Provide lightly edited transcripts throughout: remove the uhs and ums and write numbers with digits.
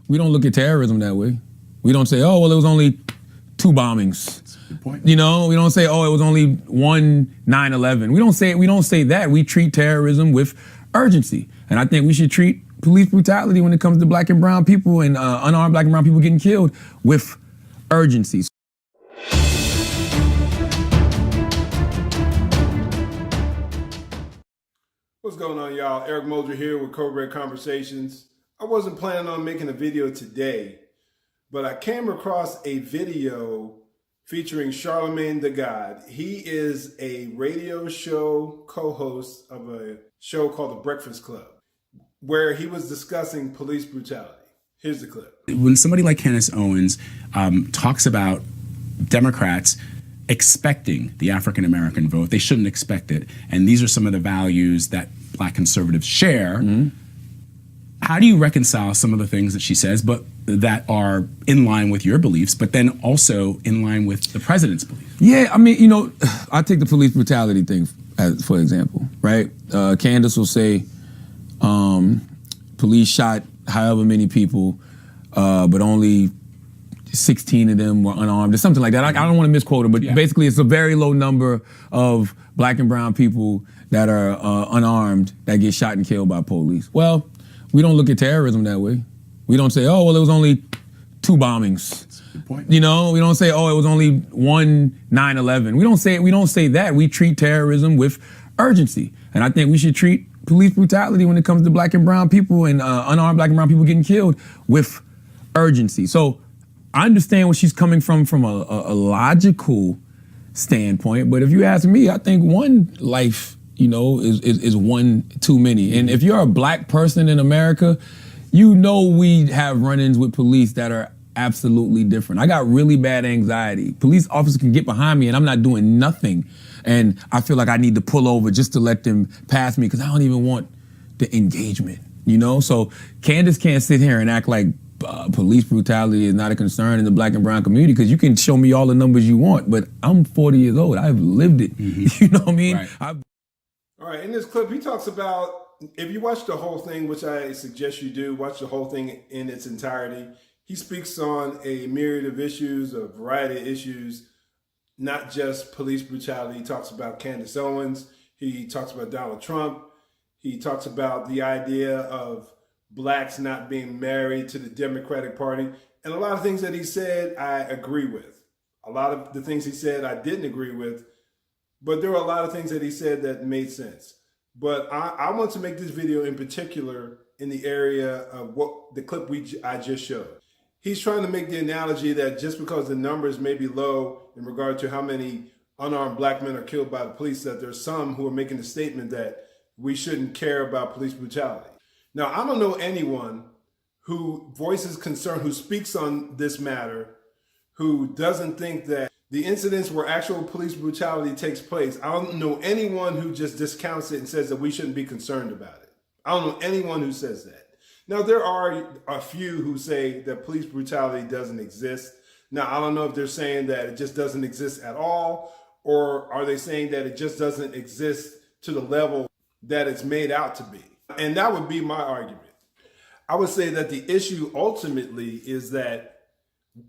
we don't look at terrorism that way. We don't say, oh, well, it was only 2 bombings. That's a good point. You know, we don't say, oh, it was only 1 9/11. We don't say that. We treat terrorism with urgency. And I think we should treat police brutality when it comes to black and brown people and unarmed black and brown people getting killed with urgency. What's going on, y'all? Eric Mulder here with Code Red Conversations. I wasn't planning on making a video today, but I came across a video featuring Charlamagne the God. He is a radio show co-host of a show called The Breakfast Club, where he was discussing police brutality. Here's the clip. When somebody like Candace Owens talks about Democrats expecting the African-American vote, they shouldn't expect it. And these are some of the values that black conservatives share. Mm-hmm. How do you reconcile some of the things that she says, but that are in line with your beliefs, but then also in line with the president's beliefs? Yeah, I mean, you know, I take the police brutality thing as, for example, right? Candace will say, police shot however many people, but only 16 of them were unarmed, or something like that. I don't want to misquote her, but basically it's a very low number of black and brown people that are unarmed that get shot and killed by police. Well, we don't look at terrorism that way. We don't say, oh, well, it was only 2 bombings. That's a good point. You know, we don't say, oh, it was only 1 9/11. We don't say that. We treat terrorism with urgency. And I think we should treat police brutality when it comes to black and brown people and unarmed black and brown people getting killed with urgency. So I understand where she's coming from a logical standpoint, but if you ask me, I think one life, you know, is one too many. And if you're a black person in America, you know we have run-ins with police that are absolutely different. I got really bad anxiety. Police officers can get behind me and I'm not doing nothing. And I feel like I need to pull over just to let them pass me because I don't even want the engagement, you know? So Candace can't sit here and act like police brutality is not a concern in the black and brown community because you can show me all the numbers you want, but I'm 40 years old. I've lived it. Mm-hmm. You know what I mean? Right. All right, in this clip, he talks about, if you watch the whole thing, which I suggest you do, watch the whole thing in its entirety. He speaks on a myriad of issues, a variety of issues, not just police brutality. He talks about Candace Owens. He talks about Donald Trump. He talks about the idea of blacks not being married to the Democratic Party. And a lot of things that he said, I agree with. A lot of the things he said, I didn't agree with. But there were a lot of things that he said that made sense. But I want to make this video in particular in the area of what the clip I just showed. He's trying to make the analogy that just because the numbers may be low in regard to how many unarmed black men are killed by the police, that there's some who are making the statement that we shouldn't care about police brutality. Now, I don't know anyone who voices concern, who speaks on this matter, who doesn't think that the incidents where actual police brutality takes place, I don't know anyone who just discounts it and says that we shouldn't be concerned about it. I don't know anyone who says that. Now, there are a few who say that police brutality doesn't exist. Now, I don't know if they're saying that it just doesn't exist at all, or are they saying that it just doesn't exist to the level that it's made out to be? And that would be my argument. I would say that the issue ultimately is that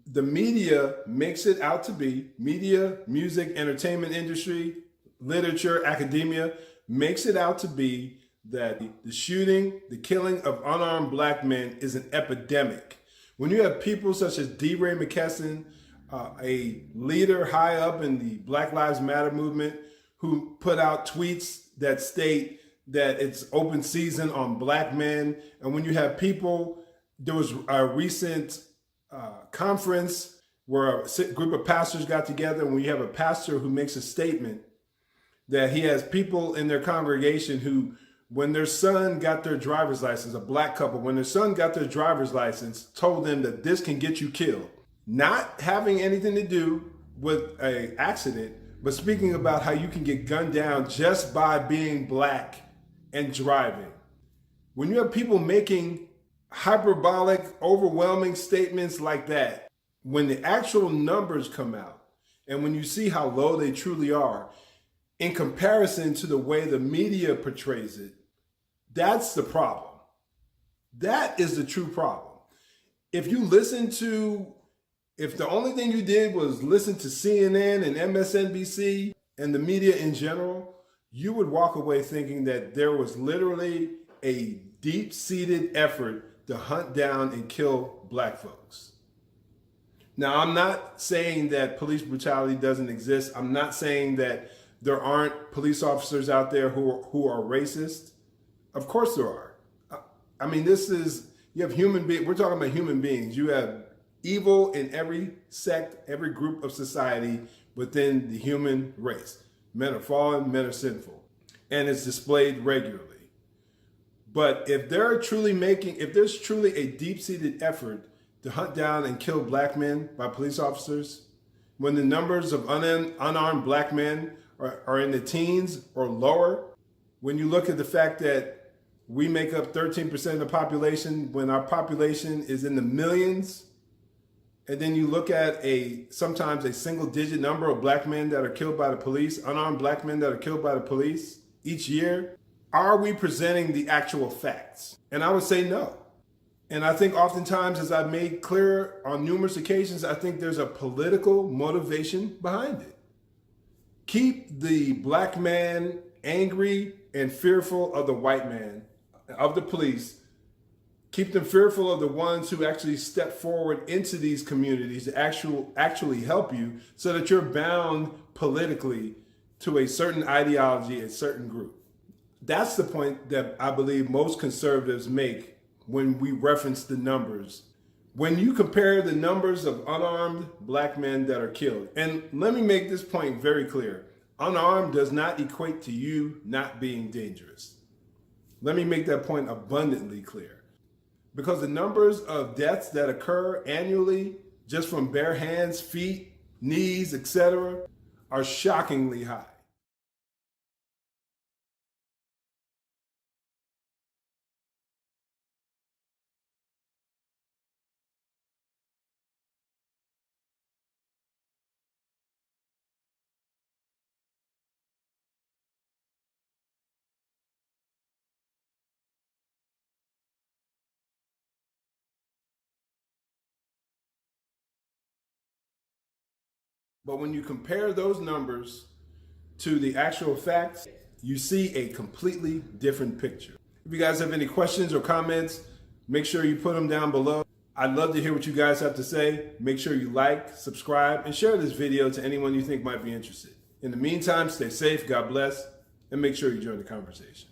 the media makes it out to be, media, music, entertainment industry, literature, academia, makes it out to be that the shooting, the killing of unarmed black men is an epidemic. When you have people such as D. Ray McKesson, a leader high up in the Black Lives Matter movement, who put out tweets that state that it's open season on black men. And when you have people, there was a recent conference where a group of pastors got together, and when you have a pastor who makes a statement that he has people in their congregation who, when their son got their driver's license, a black couple, when their son got their driver's license, told them that this can get you killed. Not having anything to do with an accident, but speaking about how you can get gunned down just by being black and driving. When you have people making hyperbolic, overwhelming statements like that, when the actual numbers come out and when you see how low they truly are in comparison to the way the media portrays it, that's the problem. That is the true problem. If the only thing you did was listen to CNN and MSNBC and the media in general, you would walk away thinking that there was literally a deep-seated effort to hunt down and kill black folks. Now, I'm not saying that police brutality doesn't exist. I'm not saying that there aren't police officers out there who are racist. Of course there are. I mean, you have human beings. We're talking about human beings. You have evil in every sect, every group of society within the human race. Men are fallen, men are sinful. And it's displayed regularly. But if there's truly a deep-seated effort to hunt down and kill black men by police officers, when the numbers of unarmed black men are in the teens or lower, when you look at the fact that we make up 13% of the population when our population is in the millions, and then you look at sometimes a single-digit number of black men that are killed by the police, unarmed black men that are killed by the police each year, are we presenting the actual facts? And I would say no. And I think oftentimes, as I've made clear on numerous occasions, I think there's a political motivation behind it. Keep the black man angry and fearful of the white man, of the police. Keep them fearful of the ones who actually step forward into these communities to actually help you, so that you're bound politically to a certain ideology, a certain group. That's the point that I believe most conservatives make when we reference the numbers. When you compare the numbers of unarmed black men that are killed, and let me make this point very clear, unarmed does not equate to you not being dangerous. Let me make that point abundantly clear. Because the numbers of deaths that occur annually, just from bare hands, feet, knees, etc., are shockingly high. But when you compare those numbers to the actual facts, you see a completely different picture. If you guys have any questions or comments, make sure you put them down below. I'd love to hear what you guys have to say. Make sure you like, subscribe, and share this video to anyone you think might be interested. In the meantime, stay safe, God bless, and make sure you join the conversation.